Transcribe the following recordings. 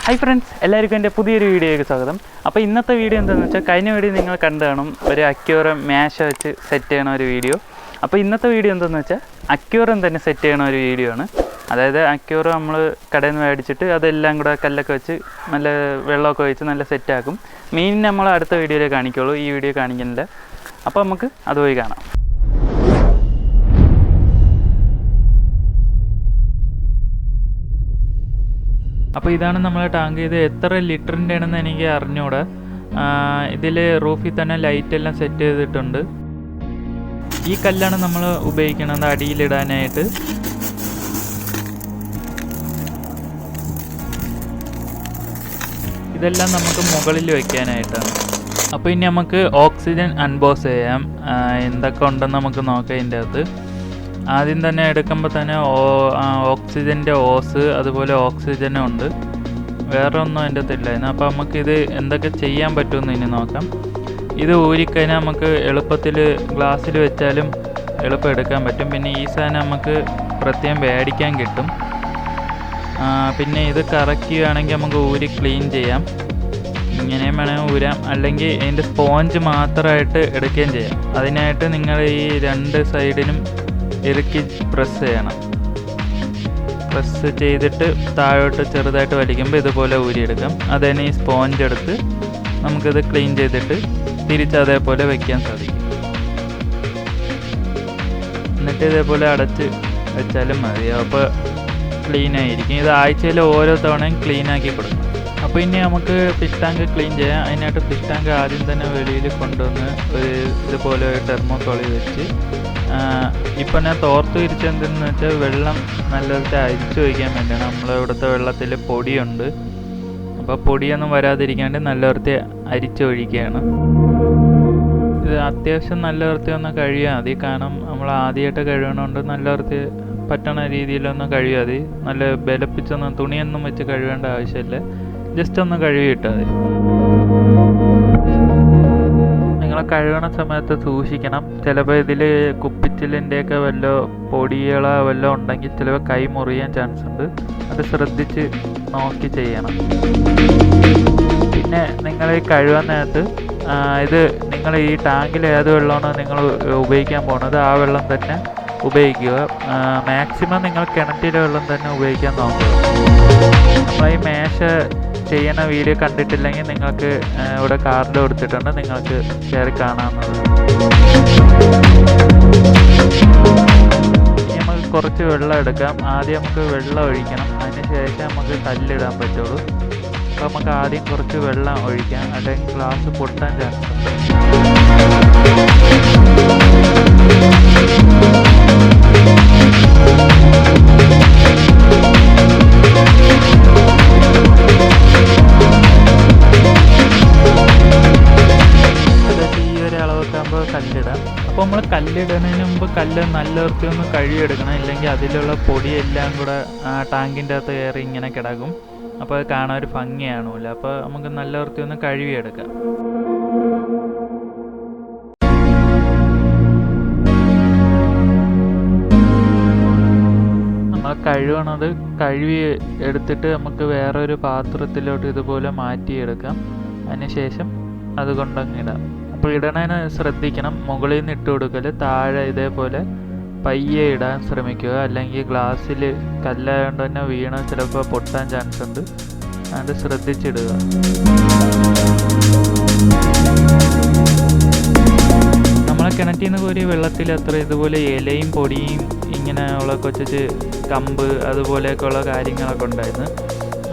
Hi friends, എല്ലാവർക്കും എൻ്റെ പുതിയൊരു വീഡിയോയ്ക്ക് സ്വാഗതം. അപ്പോൾ ഇന്നത്തെ വീഡിയോ എന്താണെന്ന് വെച്ചാൽ കഴിഞ്ഞ വീഡിയോ നിങ്ങൾ കണ്ടു കാണും ഒരു അക്യൂറം മാഷ വെച്ച് സെറ്റ് ചെയ്യണ ഒരു വീഡിയോ. അപ്പോൾ ഇന്നത്തെ വീഡിയോ എന്താണെന്ന് വെച്ചാൽ അക്യൂറം തന്നെ സെറ്റ് ചെയ്യണ ഒരു വീഡിയോ ആണ്. അതായത് അക്യൂറം നമ്മൾ കടയിൽ നിന്ന് മേടിച്ചിട്ട് അതെല്ലാം കൂടെ കല്ലൊക്കെ വെച്ച് നല്ല വെള്ളമൊക്കെ ഒഴിച്ച് നല്ല സെറ്റാക്കും. മീൻ നമ്മൾ അടുത്ത വീഡിയോയിൽ കാണിക്കുള്ളൂ, ഈ വീഡിയോ കാണിക്കുന്നില്ല. അപ്പോൾ നമുക്ക് അതുപോയി കാണാം. അപ്പോൾ ഇതാണ് നമ്മളെ ടാങ്ക്. ഇത് എത്ര ലിറ്ററിൻ്റെ ആണെന്ന് എനിക്ക് അറിഞ്ഞൂടാ. ഇതിൽ റൂഫിൽ തന്നെ ലൈറ്റെല്ലാം സെറ്റ് ചെയ്തിട്ടുണ്ട്. ഈ കല്ലാണ് നമ്മൾ ഉപയോഗിക്കുന്നത് അടിയിലിടാനായിട്ട്. ഇതെല്ലാം നമുക്ക് മുകളിൽ വയ്ക്കാനായിട്ടാണ്. അപ്പോൾ ഇനി നമുക്ക് ഓക്സിജൻ അൺബോക്സ് ചെയ്യാം. എന്തൊക്കെ ഉണ്ടെന്ന് നമുക്ക് നോക്കാം. ഇതിൻ്റെ അകത്ത് ആദ്യം തന്നെ എടുക്കുമ്പോൾ തന്നെ ഓക്സിജൻ്റെ ഓസ്, അതുപോലെ ഓക്സിജനും ഉണ്ട്. വേറെ ഒന്നും അതിൻ്റെ അകത്തില്ലായിരുന്നു. അപ്പോൾ നമുക്കിത് എന്തൊക്കെ ചെയ്യാൻ പറ്റുമെന്ന് ഇനി നോക്കാം. ഇത് ഊരിക്കഴിഞ്ഞാൽ നമുക്ക് എളുപ്പത്തിൽ ഗ്ലാസ്സിൽ വെച്ചാലും എളുപ്പം എടുക്കാൻ പറ്റും. പിന്നെ ഈ സാധനം നമുക്ക് പ്രത്യേകം മേടിക്കാൻ കിട്ടും. പിന്നെ ഇത് കറക്കുകയാണെങ്കിൽ നമുക്ക് ഊരി ക്ലീൻ ചെയ്യാം. ഇങ്ങനെയും വേണമെങ്കിൽ ഊരാം, അല്ലെങ്കിൽ അതിൻ്റെ സ്പോഞ്ച് മാത്രമായിട്ട് എടുക്കുകയും ചെയ്യാം. അതിനായിട്ട് നിങ്ങൾ ഈ രണ്ട് സൈഡിനും ഇറുക്കി പ്രസ് ചെയ്യണം. പ്രസ് ചെയ്തിട്ട് താഴോട്ട് ചെറുതായിട്ട് വലിക്കുമ്പോൾ ഇതുപോലെ ഊരിയെടുക്കാം. അതിന് ഈ സ്പോഞ്ച് എടുത്ത് നമുക്കിത് ക്ലീൻ ചെയ്തിട്ട് തിരിച്ച് അതേപോലെ വയ്ക്കാൻ സാധിക്കും. എന്നിട്ട് ഇതേപോലെ അടച്ച് വെച്ചാലും മതി. അപ്പോൾ ക്ലീനായിരിക്കും. ഇത് ആഴ്ചയിൽ ഓരോ തവണയും ക്ലീനാക്കി കൊടുക്കും. അപ്പോൾ ഇനി നമുക്ക് ഫിഷ് ടാങ്ക് ക്ലീൻ ചെയ്യാം. അതിനായിട്ട് ഫിഷ് ടാങ്ക് ആദ്യം തന്നെ വെളിയിൽ കൊണ്ടുവന്ന് ഒരു ഇതുപോലെ ഒരു തെർമോക്കോളി വെച്ച് ഇപ്പം ഞാൻ തോർത്ത് വിരിച്ചെന്തെന്ന് വെച്ചാൽ വെള്ളം നല്ലതായിട്ട് അരിച്ചു വയ്ക്കാൻ വേണ്ടിയാണ്. നമ്മളിവിടുത്തെ വെള്ളത്തിൽ പൊടിയുണ്ട്. അപ്പോൾ പൊടിയൊന്നും വരാതിരിക്കാണ്ട് നല്ല വൃത്തി അരിച്ചൊഴിക്കുകയാണ്. ഇത് അത്യാവശ്യം നല്ല വൃത്തി ഒന്ന് കഴുകിയാൽ മതി. കാരണം നമ്മൾ ആദ്യമായിട്ട് കഴുകണോണ്ട് നല്ല വൃത്തി പറ്റണ രീതിയിലൊന്ന് കഴുകിയാൽ മതി. നല്ല ബലപ്പിച്ചൊന്നും തുണിയൊന്നും വെച്ച് കഴുകേണ്ട ആവശ്യമില്ല. ജസ്റ്റ് ഒന്ന് കഴുകിയിട്ടാൽ മതി. നിങ്ങൾ കഴുകണ സമയത്ത് സൂക്ഷിക്കണം. ചിലപ്പോൾ ഇതിൽ കുപ്പിച്ചിലിൻ്റെയൊക്കെ വല്ല പൊടികളോ വല്ലതും ഉണ്ടെങ്കിൽ ചിലപ്പോൾ കൈ മുറിയാൻ ചാൻസ് ഉണ്ട്. അത് ശ്രദ്ധിച്ച് നോക്കി ചെയ്യണം. പിന്നെ നിങ്ങൾ ഈ കഴുകാൻ നേരത്ത് ഇത് നിങ്ങൾ ഈ ടാങ്കിൽ ഏത് വെള്ളമാണോ നിങ്ങൾ ഉപയോഗിക്കാൻ പോകുന്നത് ആ വെള്ളം തന്നെ ഉപയോഗിക്കുക. മാക്സിമം നിങ്ങൾ കിണറ്റിലെ വെള്ളം തന്നെ ഉപയോഗിക്കാൻ നോക്കുക. നമ്മൾ ഈ മേശ ചെയ്യുന്ന വീഡിയോ കണ്ടിട്ടില്ലെങ്കിൽ നിങ്ങൾക്ക് ഇവിടെ കാർഡ് കൊടുത്തിട്ടുണ്ട്, നിങ്ങൾക്ക് കയറി കാണാവുന്നത്. ഇനി നമുക്ക് കുറച്ച് വെള്ളം എടുക്കാം. ആദ്യം നമുക്ക് വെള്ളം ഒഴിക്കണം. അതിന് ശേഷം നമുക്ക് കല്ലിടാൻ പറ്റുള്ളൂ. അപ്പോൾ നമുക്ക് ആദ്യം കുറച്ച് വെള്ളം ഒഴിക്കാം, അല്ലെങ്കിൽ ഗ്ലാസ് പൊട്ടാൻ ചാൻസ് ഉണ്ട്. കല്ലിടാം. അപ്പോൾ നമ്മൾ കല്ലിടുന്നതിന് മുമ്പ് കല്ല് നല്ല വൃത്തി ഒന്ന് കഴുകിയെടുക്കണം. ഇല്ലെങ്കിൽ അതിലുള്ള പൊടിയെല്ലാം കൂടെ ടാങ്കിൻ്റെ അകത്ത് കയറി ഇങ്ങനെ കിടക്കും. അപ്പോൾ അത് കാണാൻ ഒരു ഭംഗിയാണൂല. അപ്പോൾ നമുക്ക് നല്ല വൃത്തി ഒന്ന് കഴുകിയെടുക്കാം. നമ്മൾ കഴുകണത് കഴുകി എടുത്തിട്ട് നമുക്ക് വേറൊരു പാത്രത്തിലോട്ട് ഇതുപോലെ മാറ്റിയെടുക്കാം. അതിനുശേഷം അതുകൊണ്ടങ്ങിടാം. അപ്പോൾ ഇടണതിന് ശ്രദ്ധിക്കണം. മുകളിൽ നിന്ന് ഇട്ട് കൊടുക്കൽ, താഴെ ഇതേപോലെ പയ്യെ ഇടാൻ ശ്രമിക്കുക. അല്ലെങ്കിൽ ഗ്ലാസ്സിൽ കല്ലായതുകൊണ്ട് തന്നെ വീണ് ചിലപ്പോൾ പൊട്ടാൻ ചാൻസ് ഉണ്ട്. അത് ശ്രദ്ധിച്ചിടുക. നമ്മളെ കിണറ്റിൽ നിന്ന് കോരിയ വെള്ളത്തിൽ അത്ര ഇതുപോലെ ഇലയും പൊടിയും ഇങ്ങനെയുള്ള കൊച്ചു കമ്പ് അതുപോലെയൊക്കെയുള്ള കാര്യങ്ങളൊക്കെ ഉണ്ടായിരുന്നു.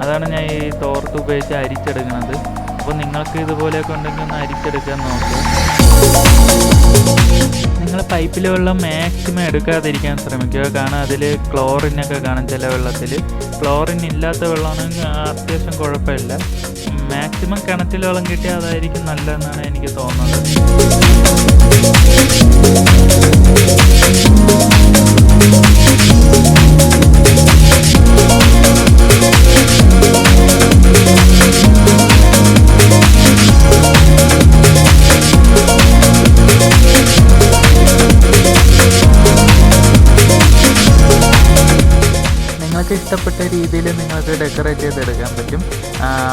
അതാണ് ഞാൻ ഈ തോർത്ത് ഉപയോഗിച്ച് അരിച്ചെടുക്കുന്നത്. അപ്പോൾ നിങ്ങൾക്ക് ഇതുപോലെയൊക്കെ ഉണ്ടെങ്കിൽ ഒന്ന് അരിച്ചെടുക്കാൻ നോക്കുക. നിങ്ങൾ പൈപ്പിലെ വെള്ളം മാക്സിമം എടുക്കാതിരിക്കാൻ ശ്രമിക്കുക. കാരണം അതിൽ ക്ലോറിനൊക്കെ കാണും. ചില വെള്ളത്തിൽ ക്ലോറിൻ ഇല്ലാത്ത വെള്ളമാണെങ്കിൽ അത്യാവശ്യം കുഴപ്പമില്ല. മാക്സിമം കിണറ്റിൽ വെള്ളം കിട്ടിയാൽ അതായിരിക്കും നല്ലതെന്നാണ് എനിക്ക് തോന്നുന്നത്. നിങ്ങൾക്ക് ഇഷ്ടപ്പെട്ട രീതിയിൽ നിങ്ങൾക്ക് ഡെക്കറേറ്റ് ചെയ്തെടുക്കാൻ പറ്റും.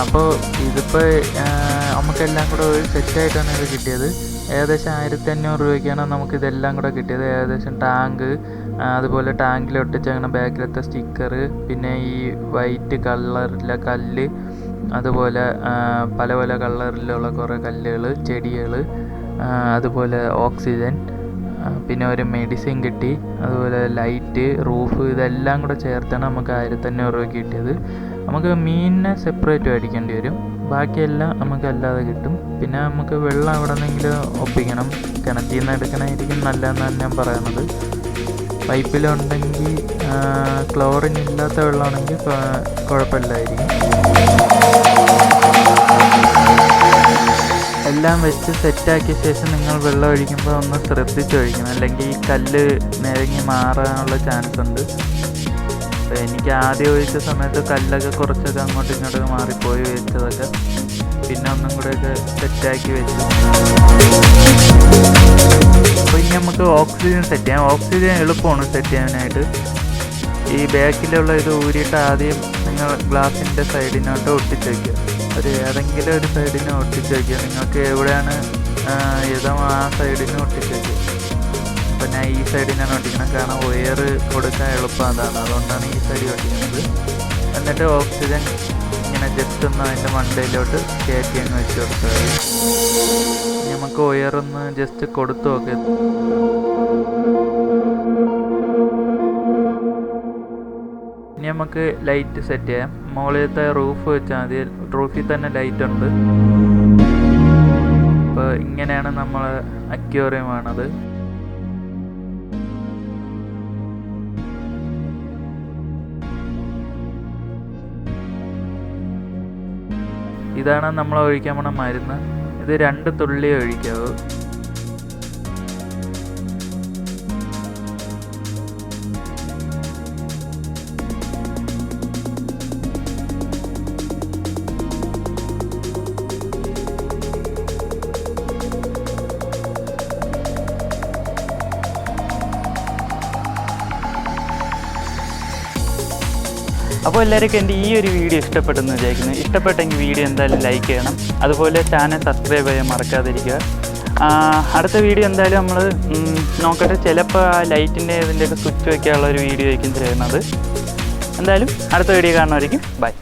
അപ്പോൾ ഇതിപ്പോൾ നമുക്കെല്ലാം കൂടെ ഒരു സെറ്റായിട്ടാണ് ഇത് കിട്ടിയത്. ഏകദേശം 1500 രൂപയ്ക്കാണ് നമുക്കിതെല്ലാം കൂടെ കിട്ടിയത്. ഏകദേശം ടാങ്ക്, അതുപോലെ ടാങ്കിൽ ഒട്ടിച്ചങ്ങനെ ബാക്കിലത്തെ സ്റ്റിക്കർ, പിന്നെ ഈ വൈറ്റ് കളറിലെ കല്ല്, അതുപോലെ പല പല കളറിലുള്ള കുറേ കല്ലുകൾ, ചെടികൾ, അതുപോലെ ഓക്സിജൻ, പിന്നെ ഒരു മെഡിസിൻ കിട്ടി, അതുപോലെ ലൈറ്റ്, റൂഫ്, ഇതെല്ലാം കൂടെ ചേർത്താണ് നമുക്ക് 1500 രൂപയ്ക്ക് കിട്ടിയത്. നമുക്ക് മീനിനെ സെപ്പറേറ്റ് മേടിക്കേണ്ടി വരും, ബാക്കിയെല്ലാം നമുക്ക് അല്ലാതെ കിട്ടും. പിന്നെ നമുക്ക് വെള്ളം എവിടെ നിന്നെങ്കിലും ഒപ്പിക്കണം, കിണറ്റിൽ നിന്ന് എടുക്കണമായിരിക്കും നല്ലതെന്നാണ് ഞാൻ പറയുന്നത്. പൈപ്പിലുണ്ടെങ്കിൽ ക്ലോറിൻ ഇല്ലാത്ത വെള്ളമാണെങ്കിൽ കുഴപ്പമില്ലായിരിക്കും. എല്ലാം വെച്ച് സെറ്റാക്കിയ ശേഷം നിങ്ങൾ വെള്ളം ഒഴിക്കുമ്പോൾ ഒന്ന് ശ്രദ്ധിച്ച് ഒഴിക്കണം, അല്ലെങ്കിൽ ഈ കല്ല് നിരങ്ങി മാറാനുള്ള ചാൻസ് ഉണ്ട്. അപ്പോൾ എനിക്ക് ആദ്യം ഒഴിച്ച സമയത്ത് കല്ലൊക്കെ കുറച്ചൊക്കെ അങ്ങോട്ടും ഇങ്ങോട്ടൊക്കെ മാറിപ്പോയി വെച്ചതൊക്കെ. പിന്നെ ഒന്നും കൂടെയൊക്കെ സെറ്റാക്കി വെച്ചു. അപ്പോൾ ഇനി നമുക്ക് ഓക്സിജൻ സെറ്റ് ചെയ്യാം. ഓക്സിജൻ എളുപ്പമാണ് സെറ്റ് ചെയ്യാനായിട്ട്. ഈ ബാക്കിലുള്ള ഇത് ഊരിയിട്ട് ആദ്യം നിങ്ങൾ ഗ്ലാസിൻ്റെ സൈഡിനോട്ട് ഒട്ടിച്ച് വയ്ക്കുക. ഏതെങ്കിലും ഒരു സൈഡിന് ഒട്ടിച്ച് വയ്ക്കുക. നിങ്ങൾക്ക് എവിടെയാണ് ഇതം ആ സൈഡിന് ഒട്ടിച്ച് വയ്ക്കുക. അപ്പോൾ ഞാൻ ഈ സൈഡിനാണ് ഒട്ടിക്കണം, കാരണം വയർ കൊടുക്കാൻ എളുപ്പം അതാണ്, അതുകൊണ്ടാണ് ഈ സൈഡിൽ ഒട്ടിക്കുന്നത്. എന്നിട്ട് ഓക്സിജൻ ഇങ്ങനെ ജസ്റ്റ് ഒന്ന് അതിൻ്റെ മണ്ടയിലോട്ട് കയറ്റി അങ്ങ് വെച്ച് കൊടുത്താൽ മതി. നമുക്ക് വയറൊന്ന് ജസ്റ്റ് കൊടുത്തു നോക്കാം. ഇനി നമുക്ക് ലൈറ്റ് സെറ്റ് ചെയ്യാം. മുകളിലത്തെ റൂഫ് വെച്ചാൽ മതി, റൂഫിൽ തന്നെ ലൈറ്റ് ഉണ്ട്. അപ്പോൾ ഇങ്ങനെയാണ് നമ്മൾ അക്വേറിയം ആണത്. ഇതാണ് നമ്മൾ ഒഴിക്കാൻ പോണ മരുന്ന്. ഇത് 2 തുള്ളി ഒഴിക്കാവൂ. അപ്പോൾ എല്ലാവർക്കും എൻ്റെ ഈ ഒരു വീഡിയോ ഇഷ്ടപ്പെട്ടെന്ന് വിചാരിക്കുന്നു. ഇഷ്ടപ്പെട്ടെങ്കിൽ വീഡിയോ എന്തായാലും ലൈക്ക് ചെയ്യണം, അതുപോലെ ചാനൽ സബ്സ്ക്രൈബ് ചെയ്യാൻ മറക്കാതിരിക്കുക. അടുത്ത വീഡിയോ എന്തായാലും നമ്മൾ നോക്കട്ടെ, ചിലപ്പോൾ ആ ലൈറ്റിൻ്റെ ഇതിൻ്റെയൊക്കെ സ്വിച്ച് വയ്ക്കാനുള്ള ഒരു വീഡിയോ ആയിരിക്കും ചെയ്യുന്നത്. എന്തായാലും അടുത്ത വീഡിയോ കാണുന്നതായിരിക്കും. ബൈ.